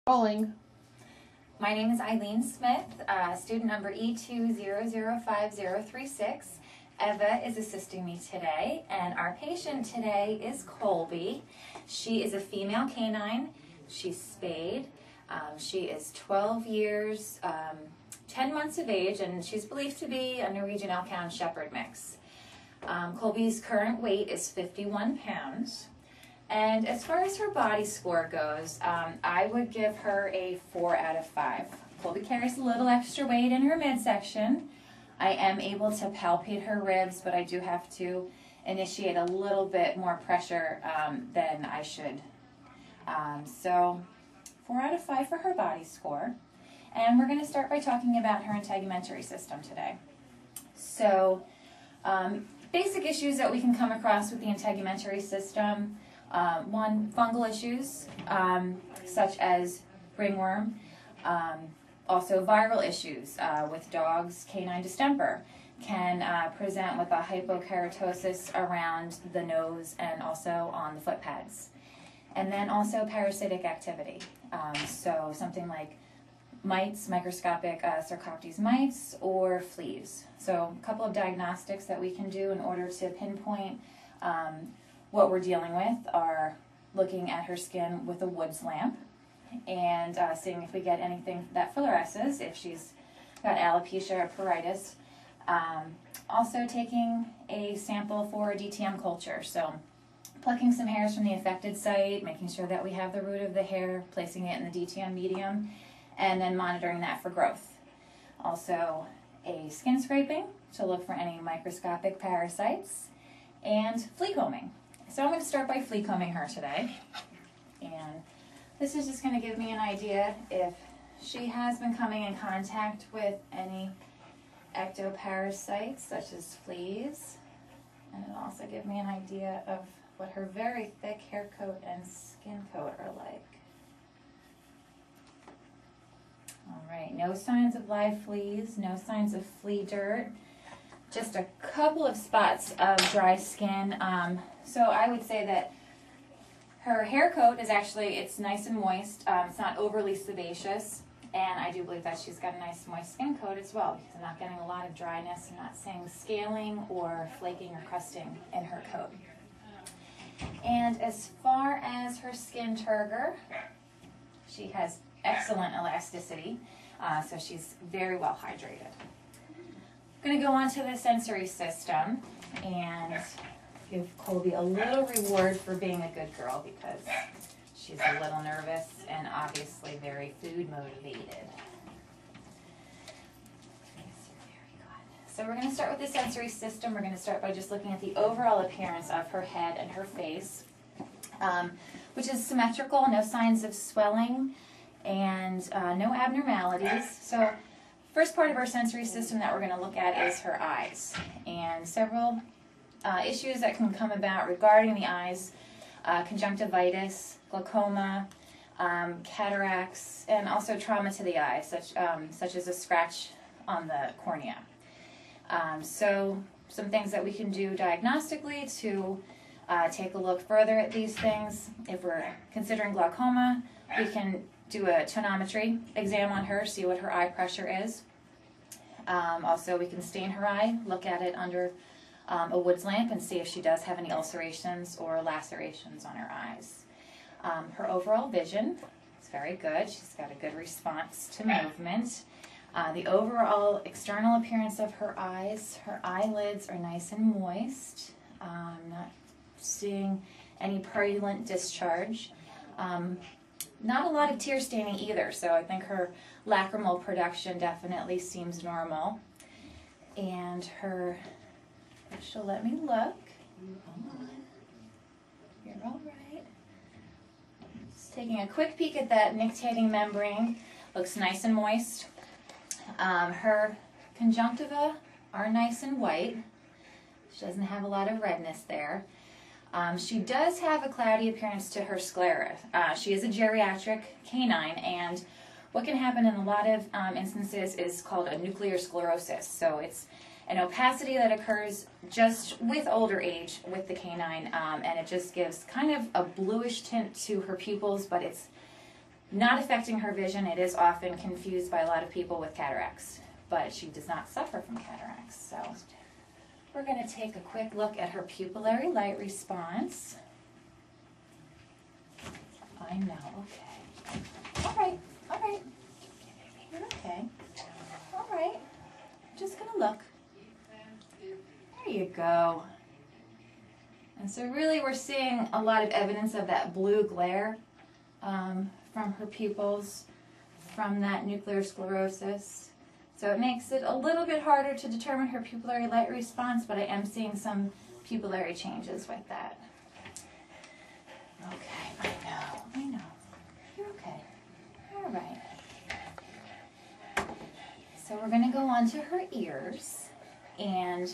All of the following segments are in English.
Rolling. My name is Ilene Smith, student number E2005036. Eva is assisting me today, and our patient today is Colby. She is a female canine. She's spayed. She is 12 years, 10 months of age, and she's believed to be a Norwegian Elkhound Shepherd mix. Colby's current weight is 51 pounds. And as far as her body score goes, I would give her a 4 out of 5. Colby carries a little extra weight in her midsection. I am able to palpate her ribs, but I do have to initiate a little bit more pressure than I should. So 4 out of 5 for her body score. And we're going to start by talking about her integumentary system today. So basic issues that we can come across with the integumentary system. One, fungal issues, such as ringworm, also viral issues with dogs. Canine distemper can present with a hypokeratosis around the nose and also on the foot pads. And then also parasitic activity, so something like mites, microscopic Sarcoptes mites, or fleas. So a couple of diagnostics that we can do in order to pinpoint what we're dealing with are looking at her skin with a Woods lamp and seeing if we get anything that fluoresces, if she's got alopecia or pruritus. Also taking a sample for a DTM culture, so plucking some hairs from the affected site, making sure that we have the root of the hair, placing it in the DTM medium, and then monitoring that for growth. Also a skin scraping to look for any microscopic parasites, and flea combing. So I'm going to start by flea combing her today, and this is just going to give me an idea if she has been coming in contact with any ectoparasites such as fleas, and it'll also give me an idea of what her very thick hair coat and skin coat are like. Alright, no signs of live fleas, no signs of flea dirt, just a couple of spots of dry skin. So I would say that her hair coat is actually, it's nice and moist. It's not overly sebaceous, and I do believe that she's got a nice moist skin coat as well, because I'm not getting a lot of dryness. I'm not seeing scaling or flaking or crusting in her coat. And as far as her skin turgor, she has excellent elasticity, so she's very well hydrated. I'm going to go on to the sensory system and give Colby a little reward for being a good girl, because she's a little nervous and obviously very food motivated. So we're going to start with the sensory system. We're going to start by just looking at the overall appearance of her head and her face, which is symmetrical, no signs of swelling, and no abnormalities. So first part of our sensory system that we're going to look at is her eyes, and several issues that can come about regarding the eyes: conjunctivitis, glaucoma, cataracts, and also trauma to the eye, such as a scratch on the cornea. So some things that we can do diagnostically to take a look further at these things. If we're considering glaucoma, we can do a tonometry exam on her, see what her eye pressure is. Also, we can stain her eye, look at it under a Woods lamp, and see if she does have any ulcerations or lacerations on her eyes. Her overall vision is very good. She's got a good response to movement. The overall external appearance of her eyes, her eyelids are nice and moist. I'm not seeing any purulent discharge. Not a lot of tear staining either, so I think her lacrimal production definitely seems normal. And her, if she'll let me look. Come on. You're all right. Just taking a quick peek at that nictitating membrane. Looks nice and moist. Her conjunctiva are nice and white. She doesn't have a lot of redness there. She does have a cloudy appearance to her sclera. She is a geriatric canine, and what can happen in a lot of instances is called a nuclear sclerosis. So it's an opacity that occurs just with older age with the canine, and it just gives kind of a bluish tint to her pupils, but it's not affecting her vision. It is often confused by a lot of people with cataracts, but she does not suffer from cataracts. So we're going to take a quick look at her pupillary light response. I know, okay. All right, all right. You're okay. All right. Just going to look. There you go. And so really we're seeing a lot of evidence of that blue glare from her pupils, from that nuclear sclerosis. So it makes it a little bit harder to determine her pupillary light response, but I am seeing some pupillary changes with that. Okay, I know. You're okay. All right. So we're going to go on to her ears, and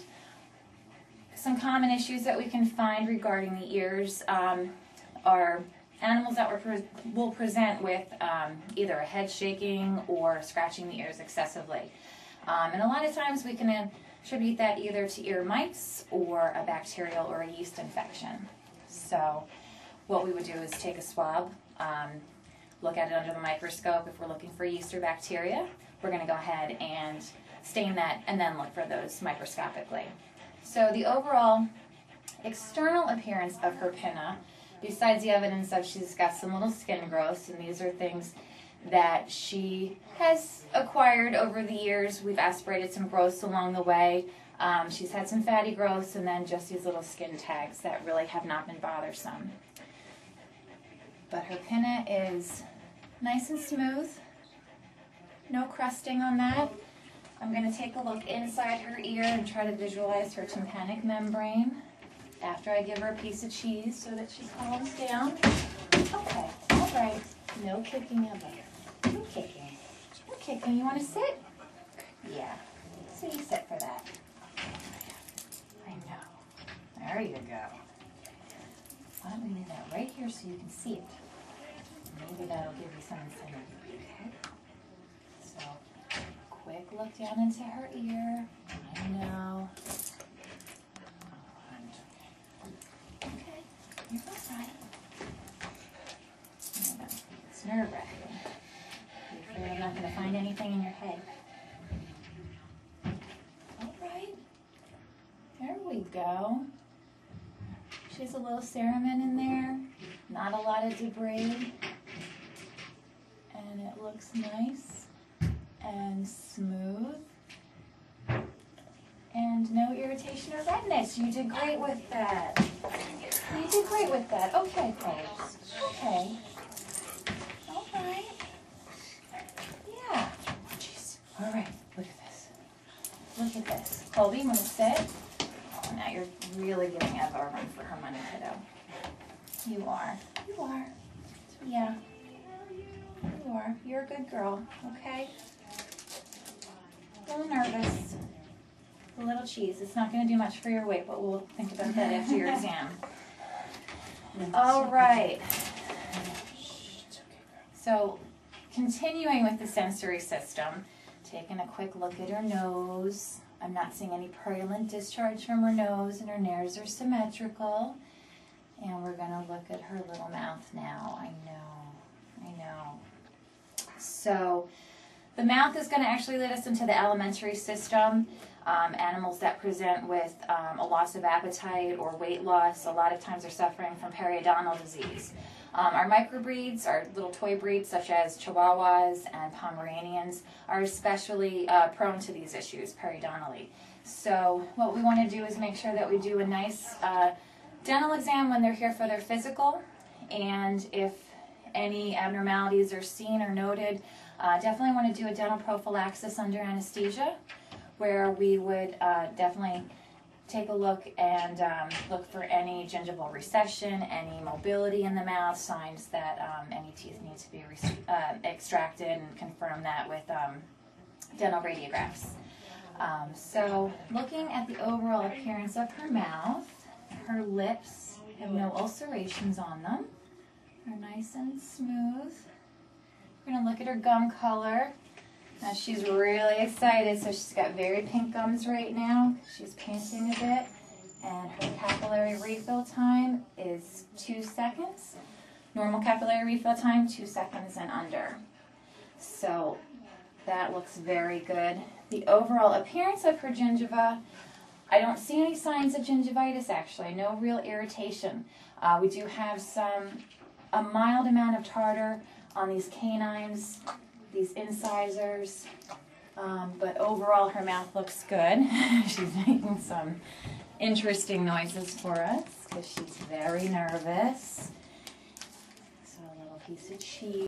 some common issues that we can find regarding the ears are animals that will present with either a head shaking or scratching the ears excessively. And a lot of times we can attribute that either to ear mites or a bacterial or a yeast infection. So what we would do is take a swab, look at it under the microscope. If we're looking for yeast or bacteria, we're going to go ahead and stain that and then look for those microscopically. So the overall external appearance of her pinna, besides the evidence of she's got some little skin growths, and these are things that she has acquired over the years. We've aspirated some growths along the way. She's had some fatty growths and then just these little skin tags that really have not been bothersome. But her pinna is nice and smooth. No crusting on that. I'm going to take a look inside her ear and try to visualize her tympanic membrane after I give her a piece of cheese so that she calms down. Okay, all right. No kicking ever. No kicking. No kicking. You want to sit? Yeah. So you sit for that. I know. There you go. Why don't we leave that right here so you can see it? Maybe that'll give you some incentive. Okay. So, quick look down into her ear. I know. Okay, you're all right. It's nerve-wracking. You're afraid I'm not going to find anything in your head. All right. There we go. She has a little cerumen in there. Not a lot of debris. And it looks nice and smooth. And no irritation or redness. You did great with that. You did great with that. Okay, folks. Okay. All right. Yeah. Jeez. All right. Look at this. Look at this. Colby, you want to sit? Oh, now you're really giving Eva a run for her money, kiddo. You are. You are. Yeah. You are. You're a good girl. Okay? A little nervous. A little cheese. It's not going to do much for your weight, but we'll think about that after your exam. All right. So, continuing with the sensory system, taking a quick look at her nose. I'm not seeing any purulent discharge from her nose, and her nares are symmetrical. And we're going to look at her little mouth now. I know. So, the mouth is going to actually lead us into the alimentary system. Animals that present with a loss of appetite or weight loss, a lot of times are suffering from periodontal disease. Our microbreeds, our little toy breeds such as Chihuahuas and Pomeranians, are especially prone to these issues periodontally. So what we want to do is make sure that we do a nice dental exam when they're here for their physical, and if any abnormalities are seen or noted, definitely want to do a dental prophylaxis under anesthesia, where we would definitely take a look and look for any gingival recession, any mobility in the mouth, signs that any teeth need to be extracted, and confirm that with dental radiographs. So looking at the overall appearance of her mouth, her lips have no ulcerations on them. They're nice and smooth. We're going to look at her gum color. Now she's really excited, so she's got very pink gums right now. She's panting a bit, and her capillary refill time is 2 seconds. Normal capillary refill time, 2 seconds and under. So that looks very good. The overall appearance of her gingiva, I don't see any signs of gingivitis actually, no real irritation. We do have a mild amount of tartar on these canines, these incisors, but overall her mouth looks good. She's making some interesting noises for us because she's very nervous. So a little piece of cheese.